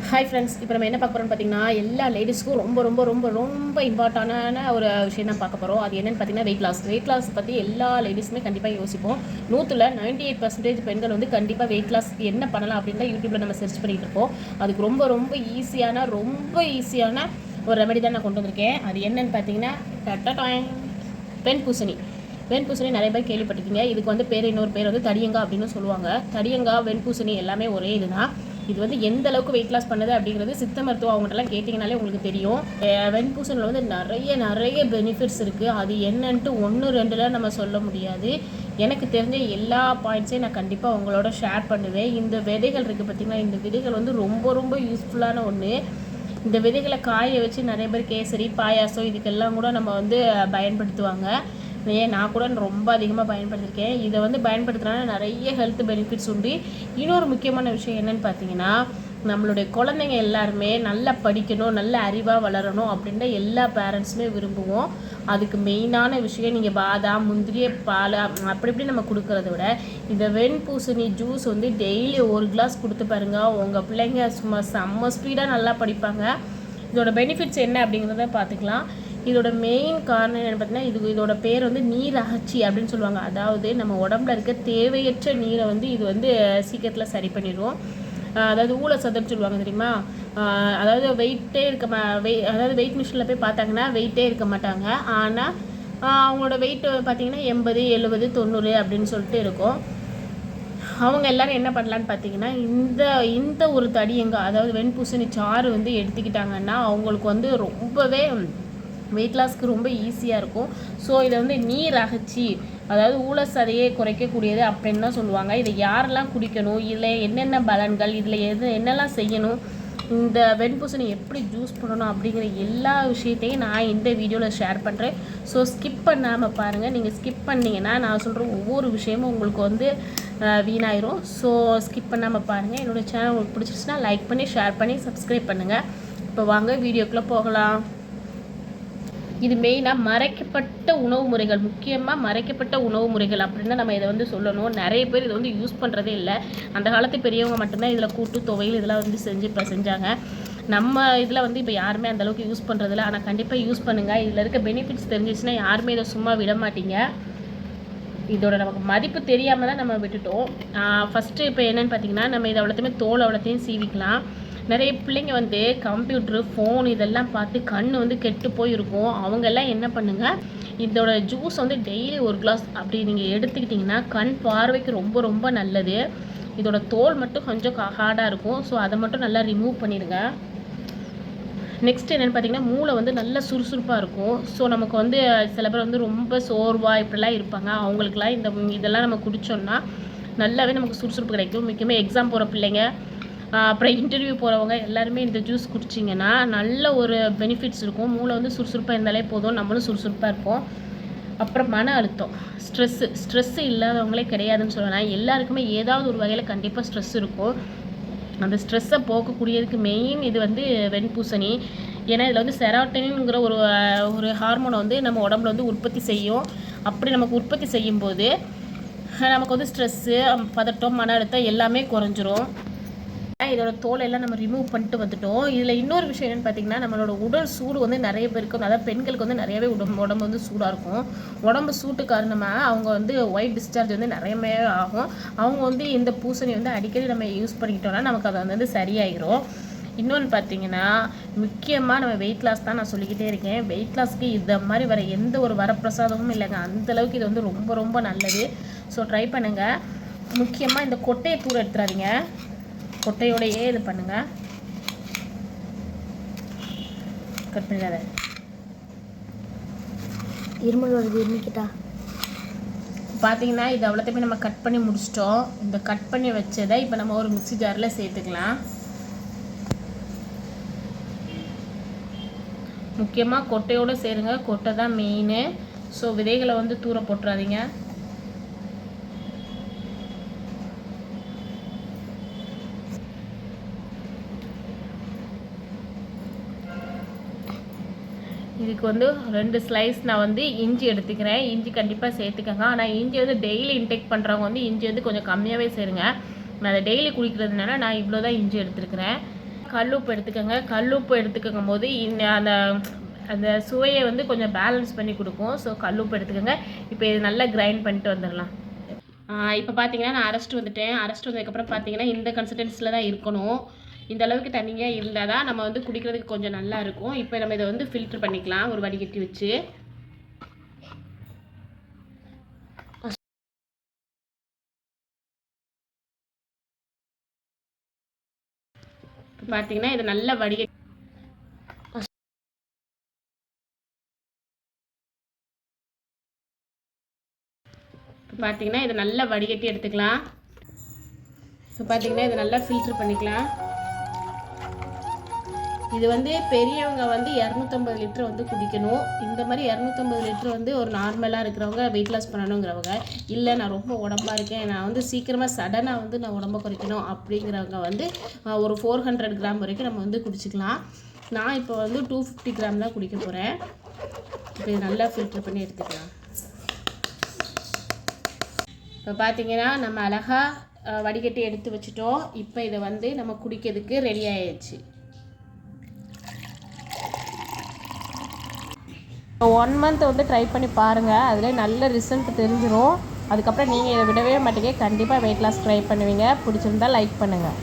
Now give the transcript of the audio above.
Hi friends, இப்போ நம்ம என்ன பார்க்க போகிறோம்னு பார்த்தீங்கன்னா எல்லா லேடிஸ்க்கும் ரொம்ப ரொம்ப ரொம்ப ரொம்ப இம்பார்ட்டண்டான ஒரு விஷயம் தான் பார்க்க போகிறோம். அது என்னென்னு பார்த்தீங்கன்னா வெயிட் லாஸ் பற்றி எல்லா லேடிஸுமே கண்டிப்பாக யோசிப்போம். 98% பெண்கள் வந்து கண்டிப்பாக வெயிட் லாஸ்க்கு என்ன பண்ணலாம் அப்படின்னு யூடியூப்பில் நம்ம சர்ச் பண்ணிகிட்டு இருப்போம். அதுக்கு ரொம்ப ஈஸியான ஒரு ரெமெடி தான் நான் கொண்டு வந்திருக்கேன். அது என்னென்னு பார்த்தீங்கன்னா வெண்பூசணி. வெண்பூசணி நிறைய பேர் கேள்விப்பட்டிருக்கீங்க. இதுக்கு வந்து இன்னொரு பேர் வந்து தடியங்கா அப்படின்னு சொல்லுவாங்க. தடியங்கா, வெண்பூசணி எல்லாமே ஒரே இதுதான். இது வந்து எந்த அளவுக்கு வெயிட் லாஸ் பண்ணுது அப்படிங்கிறது சித்த மருத்துவம் அவங்கள்ட்டலாம் கேட்டிங்கனாலே உங்களுக்கு தெரியும். வெண்பூசணியில் வந்து நிறைய பெனிஃபிட்ஸ் இருக்குது. அது என்னன்ட்டு 1-2 நம்ம சொல்ல முடியாது. எனக்கு தெரிஞ்ச எல்லா பாயிண்ட்ஸையும் நான் கண்டிப்பாக உங்களோட ஷேர் பண்ணுவேன். இந்த விதைகள் இருக்குது பார்த்திங்கன்னா, இந்த விதைகள் வந்து ரொம்ப யூஸ்ஃபுல்லான ஒன்று. இந்த விதைகளை காய வச்சு நிறைய பேர் கேசரி, பாயாசம் இதுக்கெல்லாம் கூட நம்ம வந்து பயன்படுத்துவாங்க. நான் கூட ரொம்ப அதிகமாக பயன்படுத்தியிருக்கேன். இதை வந்து பயன்படுத்துகிறனால நிறைய ஹெல்த் பெனிஃபிட்ஸ் உண்டு. இன்னொரு முக்கியமான விஷயம் என்னென்னு பார்த்தீங்கன்னா, நம்மளுடைய குழந்தைங்க எல்லாருமே நல்லா படிக்கணும், நல்ல அறிவாக வளரணும் அப்படின்ற எல்லா பேரண்ட்ஸுமே விரும்புவோம். அதுக்கு மெயினான விஷயம் நீங்கள் பாதாம், முந்திரி, பால் அப்படி இப்படி நம்ம கொடுக்கறத விட இந்த வெண்பூசணி ஜூஸ் வந்து டெய்லி 1 கிளாஸ் கொடுத்து பாருங்கள். உங்கள் பிள்ளைங்க சும்மா செம்ம ஸ்பீடாக நல்லா படிப்பாங்க. இதோட பெனிஃபிட்ஸ் என்ன அப்படிங்கிறத பார்த்துக்கலாம். இதோட மெயின் காரணம் என்னென்னு பார்த்தீங்கன்னா, இதோட பேர் வந்து நீர் அகச்சி அப்படின்னு சொல்லுவாங்க. அதாவது நம்ம உடம்புல இருக்க தேவையற்ற நீரை வந்து இது வந்து சீக்கிரத்தில் சரி பண்ணிடும். அதாவது ஊழசதம்னு சொல்லுவாங்க தெரியுமா. அதாவது அதாவது வெயிட் மிஷினில் போய் பார்த்தாங்கன்னா வெயிட்டே இருக்க மாட்டாங்க. ஆனால் அவங்களோட வெயிட் பார்த்தீங்கன்னா 80, 70, 90 அப்படின்னு சொல்லிட்டு இருக்கும். அவங்க எல்லோரும் என்ன பண்ணலான்னு பார்த்தீங்கன்னா, இந்த ஒரு தடியங்க அதாவது வெண்பூசணி சாறு வந்து எடுத்துக்கிட்டாங்கன்னா அவங்களுக்கு வந்து ரொம்பவே வெயிட் லாஸ்க்கு ரொம்ப ஈஸியாக இருக்கும். ஸோ இதை வந்து நீர் அகச்சி, அதாவது ஊழசதையை குறைக்கக்கூடியது அப்படின்னு தான் சொல்லுவாங்க. இதை யாரெல்லாம் குடிக்கணும், இதில் என்னென்ன பலன்கள், இதில் என்னெல்லாம் செய்யணும், இந்த வெண்பூசணி எப்படி ஜூஸ் பண்ணணும் அப்படிங்கிற எல்லா விஷயத்தையும் நான் இந்த வீடியோவில் ஷேர் பண்ணுறேன். ஸோ ஸ்கிப் பண்ணாமல் பாருங்கள். நீங்கள் ஸ்கிப் பண்ணிங்கன்னா நான் சொல்கிற ஒவ்வொரு விஷயமும் உங்களுக்கு வந்து வீணாயிரும். ஸோ ஸ்கிப் பண்ணாமல் பாருங்கள். என்னோடய சேனல் உங்களுக்கு பிடிச்சிருச்சுன்னா லைக் பண்ணி, ஷேர் பண்ணி, சப்ஸ்கிரைப் பண்ணுங்கள். இப்போ வாங்க வீடியோக்குள்ளே போகலாம். இது மெயினாக மறைக்கப்பட்ட உணவு முறைகள், முக்கியமாக மறைக்கப்பட்ட உணவு முறைகள் அப்படின்னு நம்ம இதை வந்து சொல்லணும். நிறைய பேர் இதை வந்து யூஸ் பண்ணுறதே இல்லை. அந்த காலத்து பெரியவங்க மட்டும்தான் இதில் கூட்டு, துவையல் இதெல்லாம் வந்து செஞ்சாங்க. நம்ம இதில் வந்து இப்போ யாருமே அந்தளவுக்கு யூஸ் பண்ணுறதில்ல. ஆனால் கண்டிப்பாக யூஸ் பண்ணுங்கள். இதில் இருக்க பெனிஃபிட்ஸ் தெரிஞ்சிச்சுன்னா யாருமே இதை சும்மா விட மாட்டீங்க. இதோட நமக்கு மதிப்பு தெரியாமல் தான் நம்ம விட்டுட்டோம். ஃபஸ்ட்டு இப்போ என்னென்னு பார்த்தீங்கன்னா, நம்ம இதை அவ்வளோத்தையும் சீவிக்கலாம். நிறைய பிள்ளைங்க வந்து கம்ப்யூட்ரு, ஃபோன் இதெல்லாம் பார்த்து கண் வந்து கெட்டு போயிருக்கும். அவங்கெல்லாம் என்ன பண்ணுங்கள், இதோட ஜூஸ் வந்து டெய்லி 1 கிளாஸ் அப்படி நீங்கள் எடுத்துக்கிட்டிங்கன்னா கண் பார்வைக்கு ரொம்ப நல்லது. இதோட தோல் மட்டும் கொஞ்சம் ஹார்டாக இருக்கும். ஸோ அதை மட்டும் நல்லா ரிமூவ் பண்ணிடுங்க. நெக்ஸ்ட் என்னென்னு பார்த்தீங்கன்னா, மூளை வந்து நல்லா சுறுசுறுப்பாக இருக்கும். ஸோ நமக்கு வந்து சில பேர் வந்து ரொம்ப சோர்வாக இப்படிலாம் இருப்பாங்க. அவங்களுக்குலாம் இதெல்லாம் நம்ம குடித்தோம்னா நல்லாவே நமக்கு சுறுசுறுப்பு கிடைக்கும். முக்கியமாக எக்ஸாம் போகிற பிள்ளைங்க, அப்புறம் இன்டர்வியூ போகிறவங்க எல்லாருமே இந்த ஜூஸ் குடிச்சிங்கன்னா நல்ல ஒரு பெனிஃபிட்ஸ் இருக்கும். மூளை வந்து சுறுசுறுப்பாக இருந்தாலே போதும், நம்மளும் சுறுசுறுப்பாக இருப்போம். அப்புறம் மன அழுத்தம், ஸ்ட்ரெஸ்ஸு இல்லாதவங்களே கிடையாதுன்னு சொல்லலாம். எல்லாருக்குமே ஏதாவது ஒரு வகையில் கண்டிப்பாக ஸ்ட்ரெஸ் இருக்கும். அந்த ஸ்ட்ரெஸ்ஸை போக்கக்கூடியதுக்கு மெயின் இது வந்து வெண்பூசணி. ஏன்னா இதில் வந்து செரோட்டோனின்ங்கிற ஒரு ஹார்மோனை வந்து நம்ம உடம்புல வந்து உற்பத்தி செய்யும். அப்படி நமக்கு உற்பத்தி செய்யும்போது நமக்கு வந்து ஸ்ட்ரெஸ்ஸு, பதட்டம், மன அழுத்தம் எல்லாமே குறைஞ்சிரும். இதோட தோலெல்லாம் நம்ம ரிமூவ் பண்ணிட்டு வந்துட்டோம். இதில் இன்னொரு விஷயம் என்னென்னு பார்த்தீங்கன்னா, நம்மளோட உடல் சூடு வந்து நிறைய பேருக்கு, அதாவது பெண்களுக்கு வந்து நிறையவே உடம்பு வந்து சூடாக இருக்கும். உடம்பு சூட்டு காரணமாக அவங்க வந்து ஒயிட் டிஸ்சார்ஜ் வந்து நிறையவே ஆகும். அவங்க வந்து இந்த பூசணி வந்து அடிக்கடி நம்ம யூஸ் பண்ணிக்கிட்டோம்னா நமக்கு அது வந்து சரியாயிரும். இன்னொன்று பார்த்தீங்கன்னா, முக்கியமாக நம்ம வெயிட் லாஸ் தான் நான் சொல்லிக்கிட்டே இருக்கேன். வெயிட் லாஸ்க்கு இந்த மாதிரி வர எந்த ஒரு வரப்பிரசாதமும் இல்லைங்க. அந்தளவுக்கு இது வந்து ரொம்ப நல்லது. ஸோ ட்ரை பண்ணுங்கள். முக்கியமாக இந்த கொட்டையை தூர எடுத்துறாதீங்க. கொட்டையோடையே இது பண்ணுங்கள். கட் பண்ணிடாத. இருமல் வருது, இருமிக்கிட்டா. பார்த்தீங்கன்னா இது அவ்வளோத்தையுமே நம்ம கட் பண்ணி முடிச்சிட்டோம். இந்த கட் பண்ணி வச்சதை இப்போ நம்ம ஒரு மிக்ஸி ஜாரில் சேர்த்துக்கலாம். முக்கியமாக கொட்டையோடு சேருங்க. கொட்டை தான் மெயின். ஸோ விதைகளை வந்து தூர போட்டுறாதீங்க. இதுக்கு வந்து 2 ஸ்லைஸ் நான் வந்து இஞ்சி எடுத்துக்கிறேன். இஞ்சி கண்டிப்பாக சேர்த்துக்கங்க. ஆனால் இஞ்சி வந்து டெய்லி இன்டேக் பண்ணுறவங்க வந்து இஞ்சி வந்து கொஞ்சம் கம்மியாகவே சேருங்க. நான் அதை டெய்லி குடிக்கிறதுனால நான் இவ்வளோ தான் இஞ்சி எடுத்துருக்கிறேன். கல்லுப்பு எடுத்துக்கோங்க. கல்லுப்பு எடுத்துக்கும் போது அந்த அந்த சுவையை வந்து கொஞ்சம் பேலன்ஸ் பண்ணி கொடுக்கும். ஸோ கல்லுப்பு எடுத்துக்கோங்க. இப்போ இது நல்லா கிரைண்ட் பண்ணிட்டு வந்துடலாம். இப்போ பார்த்தீங்கன்னா நான் அரைச்சிட்டு வந்துட்டேன். அரைச்சிட்டு வந்ததுக்கப்புறம் பார்த்தீங்கன்னா இந்த கன்சிஸ்டன்சியில் தான் இருக்கணும். இந்த அளவுக்கு தண்ணியாக இருந்தால் தான் நம்ம வந்து குடிக்கிறதுக்கு கொஞ்சம் நல்லா இருக்கும். இப்போ நம்ம இதை வந்து ஃபில்ட்ரு பண்ணிக்கலாம் ஒரு வடிகட்டி வச்சு. இப்போ பார்த்தீங்கன்னா இதை நல்லா வடிகட்டி பார்த்தீங்கன்னா இதை நல்லா வடிகட்டி எடுத்துக்கலாம். இப்போ பார்த்தீங்கன்னா இதை நல்லா ஃபில்ட்ரு பண்ணிக்கலாம். இது வந்து பெரியவங்க வந்து 250 லிட்டர் வந்து குடிக்கணும். இந்த மாதிரி 250 லிட்டர் வந்து ஒரு நார்மலாக இருக்கிறவங்க வெயிட் லாஸ் பண்ணணுங்கிறவங்க, இல்லை நான் ரொம்ப உடம்பாக இருக்கேன், நான் வந்து சீக்கிரமாக சடனாக வந்து நான் உடம்பை குறைக்கணும் அப்படிங்கிறவங்க வந்து ஒரு 400 கிராம் வரைக்கும் நம்ம வந்து குடிச்சிக்கலாம். நான் இப்போ வந்து 250 கிராம் தான் குடிக்க போகிறேன். இப்போ இது நல்லா ஃபில்டர் பண்ணி எடுத்துக்கலாம். இப்போ பார்த்தீங்கன்னா நம்ம அழகாக வடிகட்டி எடுத்து வச்சுட்டோம். இப்போ இதை வந்து நம்ம குடிக்கிறதுக்கு ரெடி ஆயிடுச்சு. 1 மந்த் வந்து ட்ரை பண்ணி பாருங்கள். அதில் நல்ல ரிசல்ட் தெரிஞ்சிடும். அதுக்கப்புறம் நீங்கள் இதை விடவே மாட்டீங்க. கண்டிப்பாக வெயிட் லாஸ் ட்ரை பண்ணுவீங்க. பிடிச்சிருந்தா லைக் பண்ணுங்கள்.